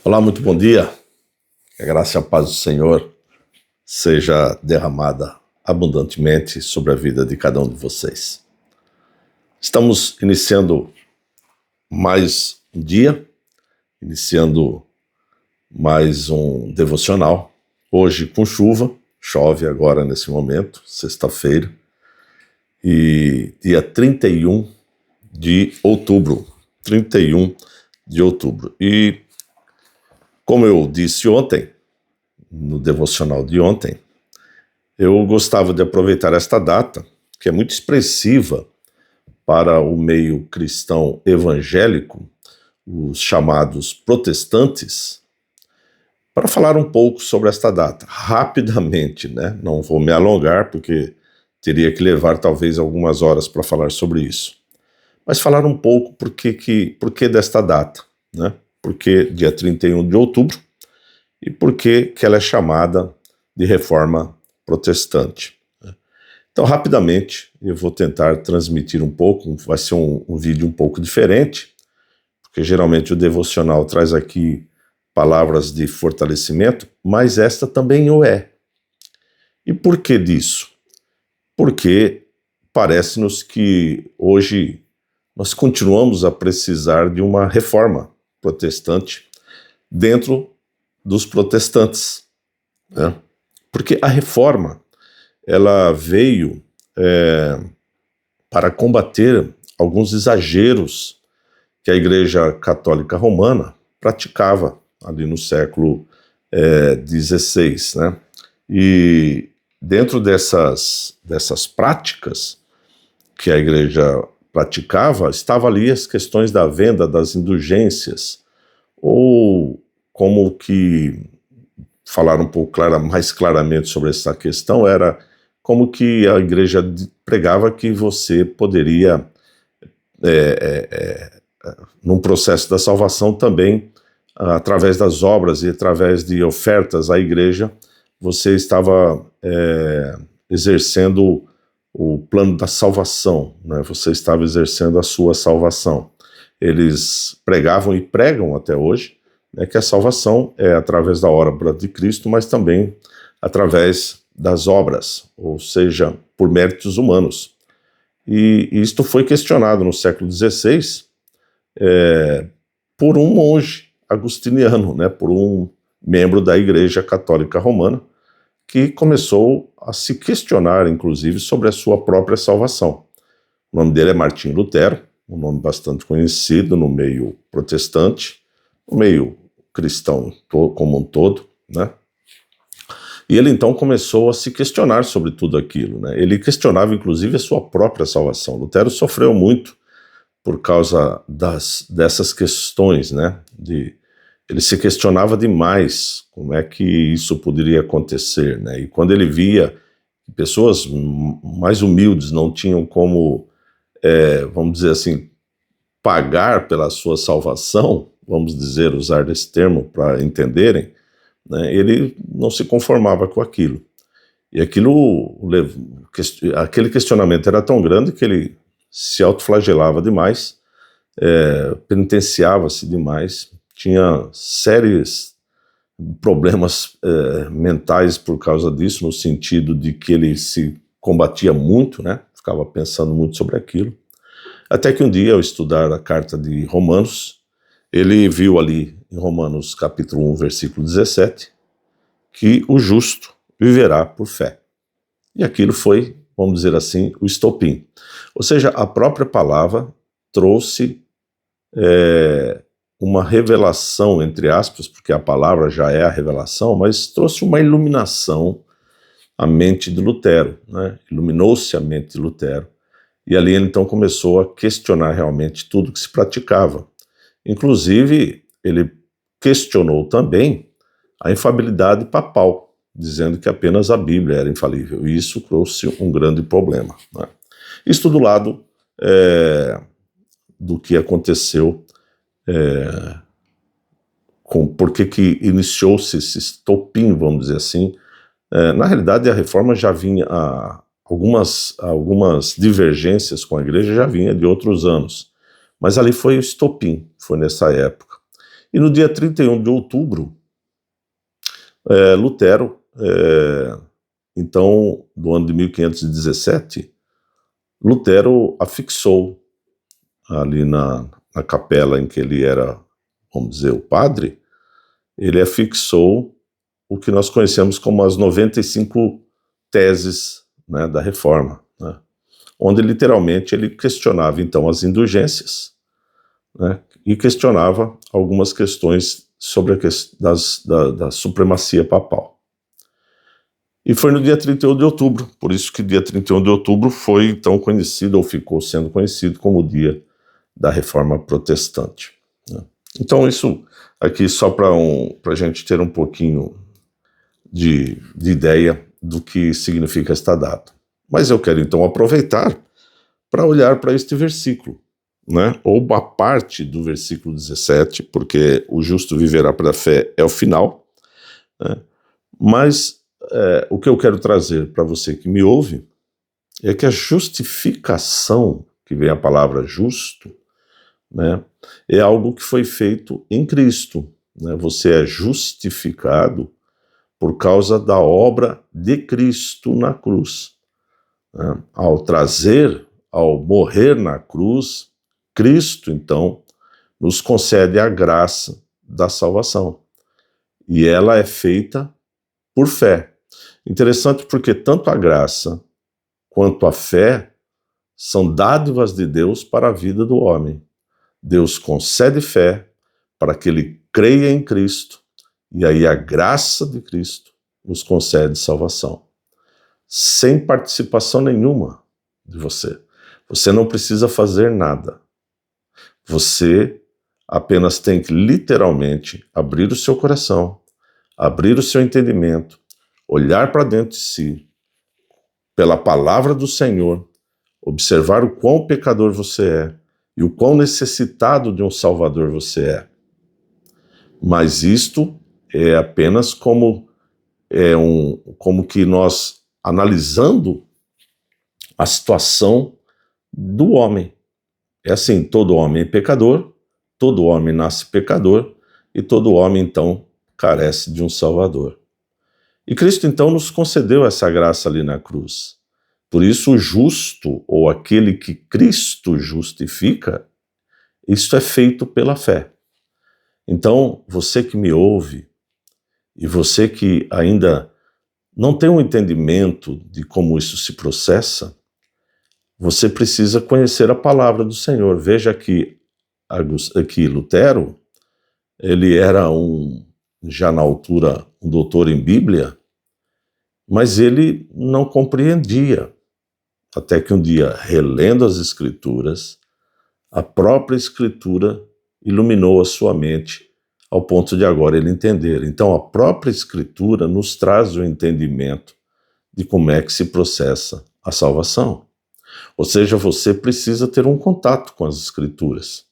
Olá, muito bom dia. Que a graça e a paz do Senhor seja derramada abundantemente sobre a vida de cada um de vocês. Estamos iniciando mais um dia, iniciando mais um devocional. Hoje com chuva, chove agora nesse momento, sexta-feira, e dia 31 de outubro. 31 de outubro. E como eu disse ontem, no devocional de ontem, eu gostava de aproveitar esta data, que é muito expressiva para o meio cristão evangélico, os chamados protestantes, para falar um pouco sobre esta data, rapidamente, né? Não vou me alongar, porque teria que levar talvez algumas horas para falar sobre isso. Mas falar um pouco por que desta data, né? Por que dia 31 de outubro e por que ela é chamada de Reforma Protestante. Então, rapidamente, eu vou tentar transmitir um pouco, vai ser um vídeo um pouco diferente, porque geralmente o devocional traz aqui palavras de fortalecimento, mas esta também o é. E por que disso? Porque parece-nos que hoje nós continuamos a precisar de uma reforma protestante dentro dos protestantes, né? Porque a reforma, ela veio para combater alguns exageros que a Igreja Católica Romana praticava ali no século XVI, né? E dentro dessas práticas que a Igreja praticava, estava ali as questões da venda das indulgências, ou como que falar um pouco mais claramente sobre essa questão, era como que a igreja pregava que você poderia, num processo da salvação também, através das obras e através de ofertas à igreja, você estava exercendo o plano da salvação, né? Você estava exercendo a sua salvação. Eles pregavam e pregam até hoje, né, que a salvação é através da obra de Cristo, mas também através das obras, ou seja, por méritos humanos. E isto foi questionado no século XVI por um monge agustiniano, né, por um membro da Igreja Católica Romana, que começou a se questionar, inclusive, sobre a sua própria salvação. O nome dele é Martim Lutero, um nome bastante conhecido no meio protestante, no meio cristão como um todo, né? E ele então começou a se questionar sobre tudo aquilo, né? Ele questionava, inclusive, a sua própria salvação. Lutero sofreu muito por causa dessas questões, né? Ele se questionava demais como é que isso poderia acontecer, né? E quando ele via que pessoas mais humildes não tinham como, vamos dizer assim, pagar pela sua salvação, vamos dizer, usar esse termo para entenderem, né? Ele não se conformava com aquilo. E aquele questionamento era tão grande que ele se autoflagelava demais, penitenciava-se demais, tinha sérios problemas mentais por causa disso, no sentido de que ele se combatia muito, né? Ficava pensando muito sobre aquilo. Até que um dia, ao estudar a carta de Romanos, ele viu ali em Romanos capítulo 1, versículo 17, que o justo viverá por fé. E aquilo foi, vamos dizer assim, o estopim. Ou seja, a própria palavra trouxe uma revelação, entre aspas, porque a palavra já é a revelação, mas trouxe uma iluminação à mente de Lutero, né? Iluminou-se a mente de Lutero. E ali ele então começou a questionar realmente tudo que se praticava. Inclusive, ele questionou também a infalibilidade papal, dizendo que apenas a Bíblia era infalível. E isso trouxe um grande problema, né? Isso do lado do que aconteceu, por que iniciou-se esse estopim, vamos dizer assim. Na realidade, a reforma já vinha, algumas divergências com a igreja já vinha de outros anos, mas ali foi o estopim, foi nessa época. E no dia 31 de outubro, Lutero, então, do ano de 1517, Lutero afixou ali na capela em que ele era, vamos dizer, o padre, ele afixou o que nós conhecemos como as 95 teses, né, da Reforma, né, onde literalmente ele questionava então as indulgências, né, e questionava algumas questões sobre da supremacia papal. E foi no dia 31 de outubro, por isso que dia 31 de outubro foi então conhecido, ou ficou sendo conhecido como o dia da Reforma Protestante, né. Então isso aqui só para a gente ter um pouquinho de ideia do que significa esta data. Mas eu quero então aproveitar para olhar para este versículo, né? Ou uma parte do versículo 17, porque o justo viverá pela fé é o final, né? Mas o que eu quero trazer para você que me ouve é que a justificação, que vem a palavra justo, né, é algo que foi feito em Cristo, né? Você é justificado por causa da obra de Cristo na cruz, né? Ao morrer na cruz, Cristo, então, nos concede a graça da salvação. E ela é feita por fé. Interessante porque tanto a graça quanto a fé são dádivas de Deus para a vida do homem. Deus concede fé para que ele creia em Cristo, e aí a graça de Cristo nos concede salvação, sem participação nenhuma de você. Você não precisa fazer nada. Você apenas tem que literalmente abrir o seu coração, abrir o seu entendimento, olhar para dentro de si, pela palavra do Senhor, observar o quão pecador você é e o quão necessitado de um Salvador você é. Mas isto é apenas como que nós analisando a situação do homem. É assim, todo homem é pecador, todo homem nasce pecador e todo homem então carece de um Salvador. E Cristo então nos concedeu essa graça ali na cruz. Por isso o justo, ou aquele que Cristo justifica, isto é feito pela fé. Então, você que me ouve, e você que ainda não tem um entendimento de como isso se processa, você precisa conhecer a palavra do Senhor. Veja que Lutero, ele era já na altura, um doutor em Bíblia, mas ele não compreendia. Até que um dia, relendo as Escrituras, a própria Escritura iluminou a sua mente ao ponto de agora ele entender. Então a própria Escritura nos traz o entendimento de como é que se processa a salvação. Ou seja, você precisa ter um contato com as Escrituras.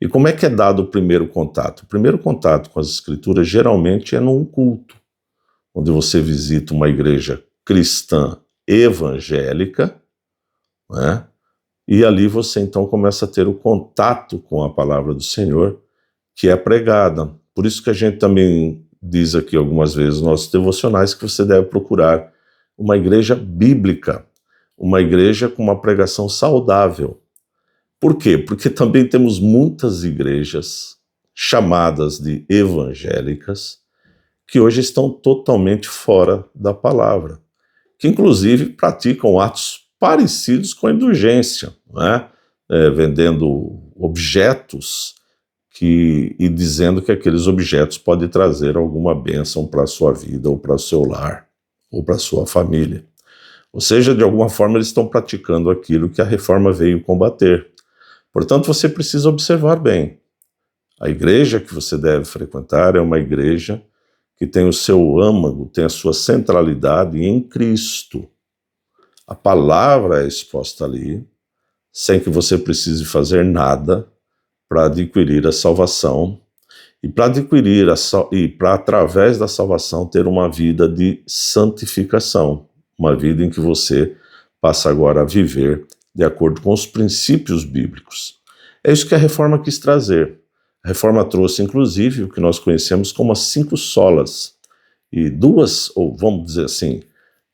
E como é que é dado o primeiro contato? O primeiro contato com as Escrituras geralmente é num culto, onde você visita uma igreja cristã evangélica, né? E ali você então começa a ter o contato com a palavra do Senhor, que é pregada. Por isso que a gente também diz aqui algumas vezes nos nossos devocionais que você deve procurar uma igreja bíblica, uma igreja com uma pregação saudável. Por quê? Porque também temos muitas igrejas chamadas de evangélicas que hoje estão totalmente fora da palavra, que inclusive praticam atos parecidos com a indulgência, né? Vendendo objetos e dizendo que aqueles objetos podem trazer alguma bênção para a sua vida, ou para o seu lar, ou para a sua família. Ou seja, de alguma forma eles estão praticando aquilo que a reforma veio combater. Portanto, você precisa observar bem. A igreja que você deve frequentar é uma igreja que tem o seu âmago, tem a sua centralidade em Cristo. A palavra é exposta ali, sem que você precise fazer nada para adquirir a salvação e para através da salvação ter uma vida de santificação, uma vida em que você passa agora a viver de acordo com os princípios bíblicos. É isso que a reforma quis trazer. A Reforma trouxe, inclusive, o que nós conhecemos como as 5 solas. E 2, ou vamos dizer assim,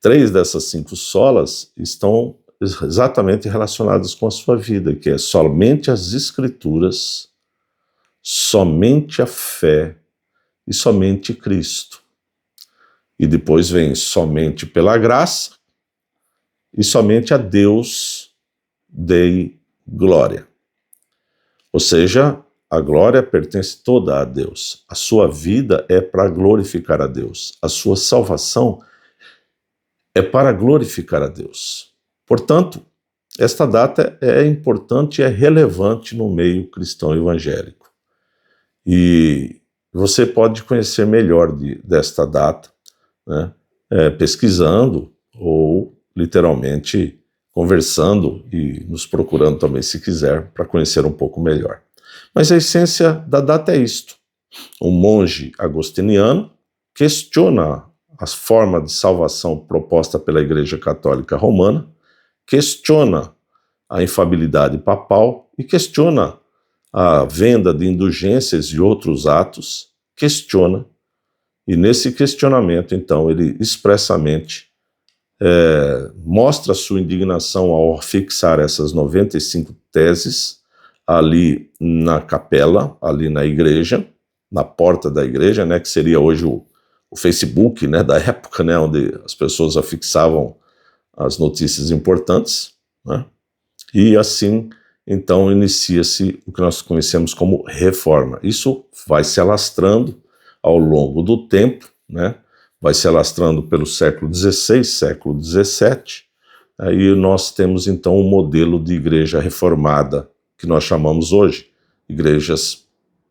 3 dessas 5 solas estão exatamente relacionadas com a sua vida, que é somente as Escrituras, somente a fé e somente Cristo. E depois vem somente pela graça e somente a Deus dei glória. Ou seja, a glória pertence toda a Deus. A sua vida é para glorificar a Deus. A sua salvação é para glorificar a Deus. Portanto, esta data é importante e é relevante no meio cristão evangélico. E você pode conhecer melhor desta data, né, pesquisando ou literalmente conversando e nos procurando também, se quiser, para conhecer um pouco melhor. Mas a essência da data é isto. Um monge agostiniano questiona a forma de salvação proposta pela Igreja Católica Romana, questiona a infalibilidade papal e questiona a venda de indulgências e outros atos, questiona, e nesse questionamento, então, ele expressamente mostra sua indignação ao fixar essas 95 teses ali na capela, ali na igreja, na porta da igreja, né, que seria hoje o Facebook, né, da época, né, onde as pessoas afixavam as notícias importantes, né, e assim, então, inicia-se o que nós conhecemos como reforma. Isso vai se alastrando ao longo do tempo, né, vai se alastrando pelo século XVI, século XVII, aí nós temos então um modelo de igreja reformada, que nós chamamos hoje, igrejas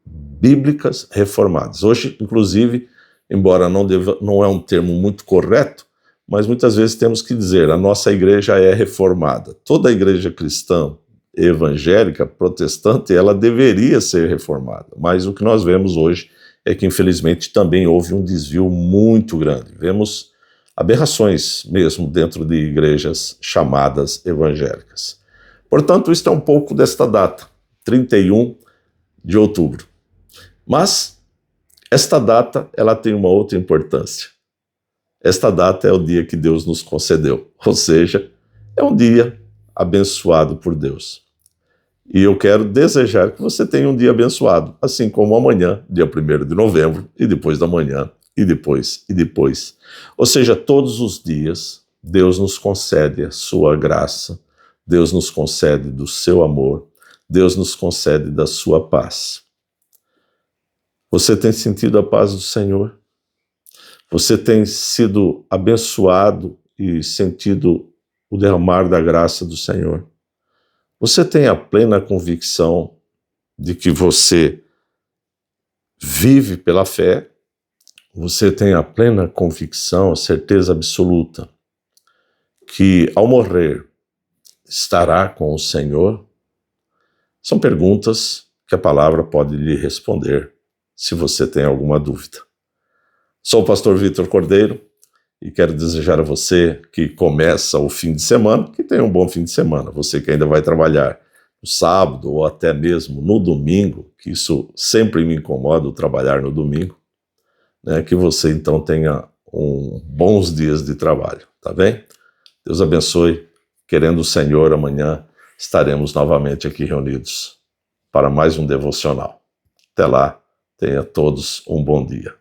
bíblicas reformadas. Hoje, inclusive, embora não é um termo muito correto, mas muitas vezes temos que dizer, a nossa igreja é reformada. Toda a igreja cristã, evangélica, protestante, ela deveria ser reformada, mas o que nós vemos hoje é que, infelizmente, também houve um desvio muito grande. Vemos aberrações mesmo dentro de igrejas chamadas evangélicas. Portanto, isto é um pouco desta data, 31 de outubro. Mas esta data, ela tem uma outra importância. Esta data é o dia que Deus nos concedeu, ou seja, é um dia abençoado por Deus. E eu quero desejar que você tenha um dia abençoado, assim como amanhã, dia 1º de novembro, e depois da manhã, e depois, e depois. Ou seja, todos os dias, Deus nos concede a sua graça, Deus nos concede do seu amor, Deus nos concede da sua paz. Você tem sentido a paz do Senhor? Você tem sido abençoado e sentido o derramar da graça do Senhor? Você tem a plena convicção de que você vive pela fé? Você tem a plena convicção, a certeza absoluta que ao morrer estará com o Senhor? São perguntas que a palavra pode lhe responder, se você tem alguma dúvida. Sou o pastor Vitor Cordeiro e quero desejar a você que começa o fim de semana, que tenha um bom fim de semana. Você que ainda vai trabalhar no sábado ou até mesmo no domingo, que isso sempre me incomoda, o trabalhar no domingo, né, que você então tenha bons dias de trabalho, tá bem? Deus abençoe. Querendo o Senhor, amanhã estaremos novamente aqui reunidos para mais um devocional. Até lá, tenha todos um bom dia.